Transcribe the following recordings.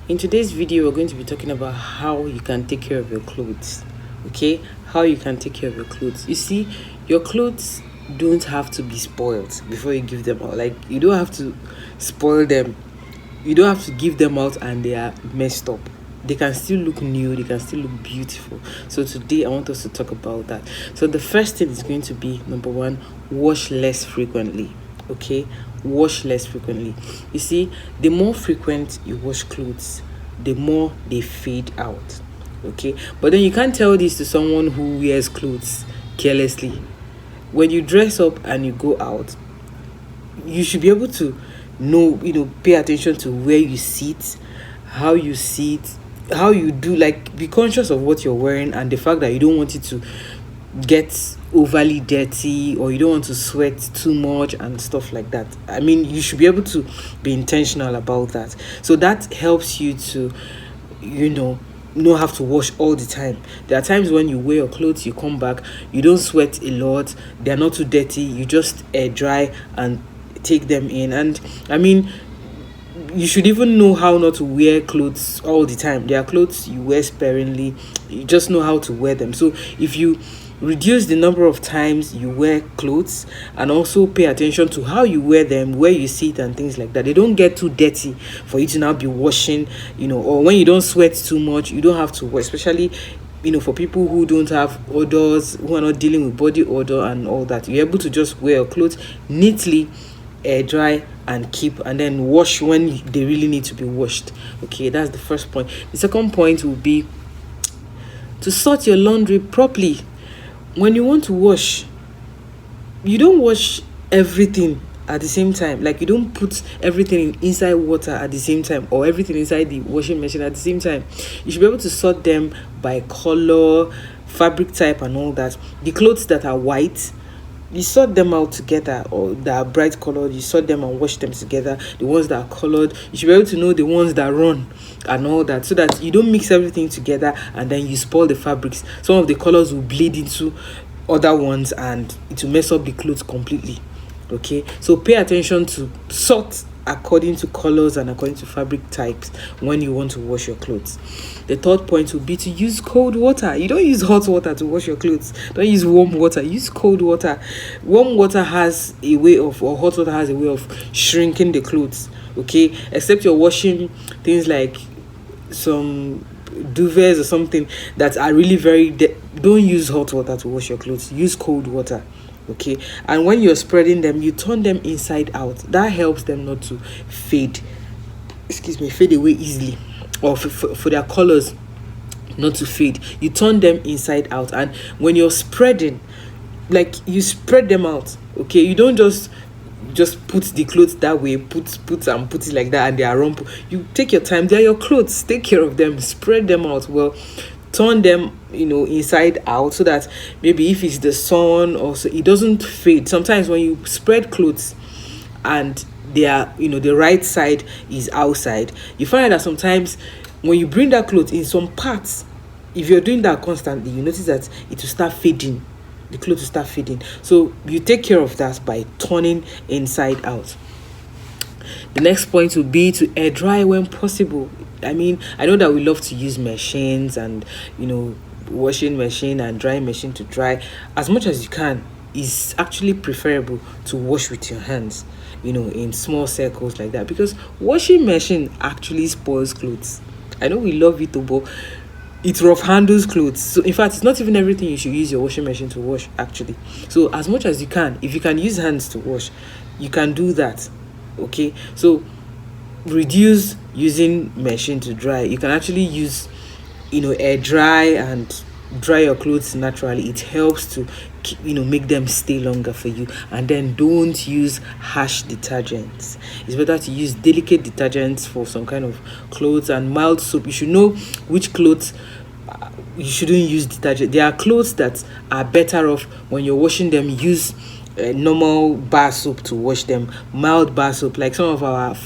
In today's video, we're going to be talking about how you can take care of your clothes. Okay, how you can take care of your clothes. You see, your clothes don't have to be spoiled before you give them out. Like, you don't have to spoil them. You don't have to give them out and they are messed up. They can still look new, they can still look beautiful. So today I want us to talk about that. So the first thing is going to be, number one, wash less frequently. Okay, wash less frequently. You see, the more frequent you wash clothes, the more they fade out. Okay, but then you can't tell this to someone who wears clothes carelessly. When you dress up and you go out, you should be able to pay attention to where you sit, how you sit, how you do, like, be conscious of what you're wearing and the fact that you don't want it to get overly dirty, or you don't want to sweat too much and stuff like that. I mean, you should be able to be intentional about that. So that helps you to not have to wash all the time. There are times when you wear your clothes, you come back, you don't sweat a lot, they're not too dirty, you just air dry and take them in. And I mean, you should even know how not to wear clothes all the time. There are clothes you wear sparingly, you just know how to wear them. So if you reduce the number of times you wear clothes and also pay attention to how you wear them, where you sit and things like that, they don't get too dirty for you to now be washing, or when you don't sweat too much, you don't have to wash, especially for people who don't have odors, who are not dealing with body odor and all that. You're able to just wear your clothes neatly, air dry and keep, and then wash when they really need to be washed. Okay, that's the first point. The second point will be to sort your laundry properly. When you want to wash, you don't wash everything at the same time. Like, you don't put everything inside water at the same time, or everything inside the washing machine at the same time. You should be able to sort them by color, fabric type and all that. The clothes that are white, you sort them out together, or that are bright colored, you sort them and wash them together. The ones that are colored, you should be able to know the ones that run and all that, so that you don't mix everything together and then you spoil the fabrics. Some of the colors will bleed into other ones and it will mess up the clothes completely. Okay, so pay attention to sort according to colors and according to fabric types when you want to wash your clothes. The third point would be to use cold water. You don't use hot water to wash your clothes. Don't use warm water. Use cold water. Warm water has a way of, or hot water has a way of shrinking the clothes. Okay, except you're washing things like some duvets or something that are really very don't use hot water to wash your clothes. Use cold water. Okay, and when you're spreading them, you turn them inside out. That helps them not to fade away easily, or for their colors not to fade. You turn them inside out, and when you're spreading, like, you spread them out. Okay, you don't just put the clothes that way, put it like that, and they are rumpled. You take your time. They're your clothes, take care of them, spread them out well, turn them inside out, so that maybe if it's the sun or so, it doesn't fade. Sometimes when you spread clothes and they are the right side is outside, you find that sometimes when you bring that cloth in some parts, if you're doing that constantly, you notice that it will start fading. The clothes will start fading. So you take care of that by turning inside out. The next point would be to air dry when possible. I mean, I know that we love to use machines and washing machine and drying machine to dry. As much as you can, is actually preferable to wash with your hands, in small circles like that, because washing machine actually spoils clothes. I know we love it, but it rough handles clothes. So in fact, it's not even everything you should use your washing machine to wash, actually. So as much as you can, if you can use hands to wash, you can do that. Okay, so reduce using machine to dry. You can actually use air dry and dry your clothes naturally. It helps to make them stay longer for you. And then don't use harsh detergents. It's better to use delicate detergents for some kind of clothes, and mild soap. You should know which clothes you shouldn't use detergent. There are clothes that are better off when you're washing them. Use normal bar soap to wash them, mild bar soap, like some of our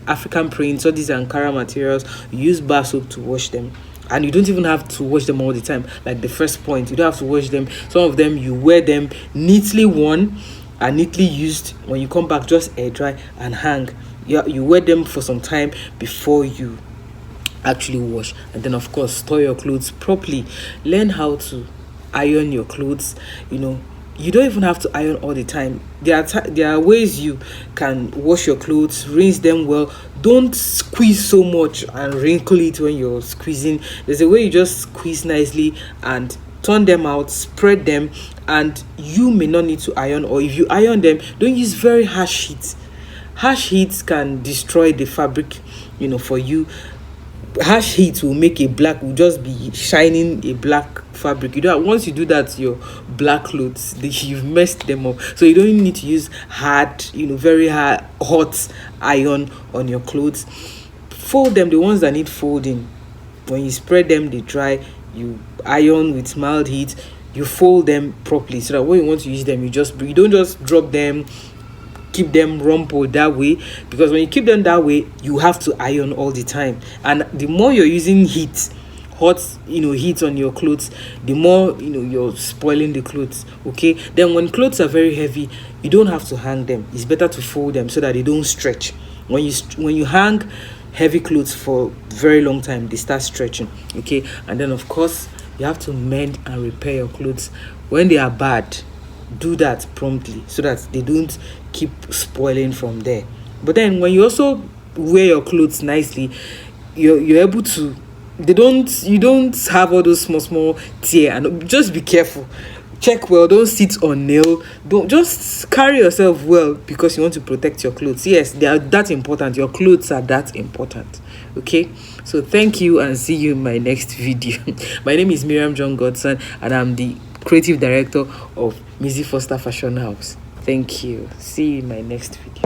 African prints, all these Ankara materials, use bar soap to wash them. And you don't even have to wash them all the time. Like the first point, you don't have to wash them. Some of them, you wear them neatly worn and neatly used. When you come back, just air dry and hang. You wear them for some time before you actually wash. And then of course store your clothes properly. Learn how to iron your clothes. You don't even have to iron all the time. There are ways you can wash your clothes, rinse them well. Don't squeeze so much and wrinkle it when you're squeezing. There's a way you just squeeze nicely and turn them out, spread them. And you may not need to iron, or if you iron them, don't use very harsh heat. Harsh heat can destroy the fabric, for you. Harsh heat will just be shining a black fabric. Once you do that, your black clothes, you've messed them up. So you don't need to use hard, very hard hot iron on your clothes. Fold them, the ones that need folding. When you spread them, they dry. You iron with mild heat. You fold them properly so that when you want to use them, you don't just drop them, keep them rumpled that way. Because when you keep them that way, you have to iron all the time. And the more you're using hot heat on your clothes, the more you're spoiling the clothes. Okay, then when clothes are very heavy, you don't have to hang them. It's better to fold them so that they don't stretch. When you hang heavy clothes for very long time, they start stretching. Okay, and then of course you have to mend and repair your clothes when they are bad. Do that promptly so that they don't keep spoiling from there. But then when you also wear your clothes nicely, you're able to, you don't have all those small tear. And just be careful, check well, don't sit on nail, don't just carry yourself well, because you want to protect your clothes. Yes, they are that important. Your clothes are that important. Okay, so thank you and see you in my next video. My name is Miriam John Godson and I'm the creative director of Mizzyfoster Fashion House. Thank you. See you in my next video.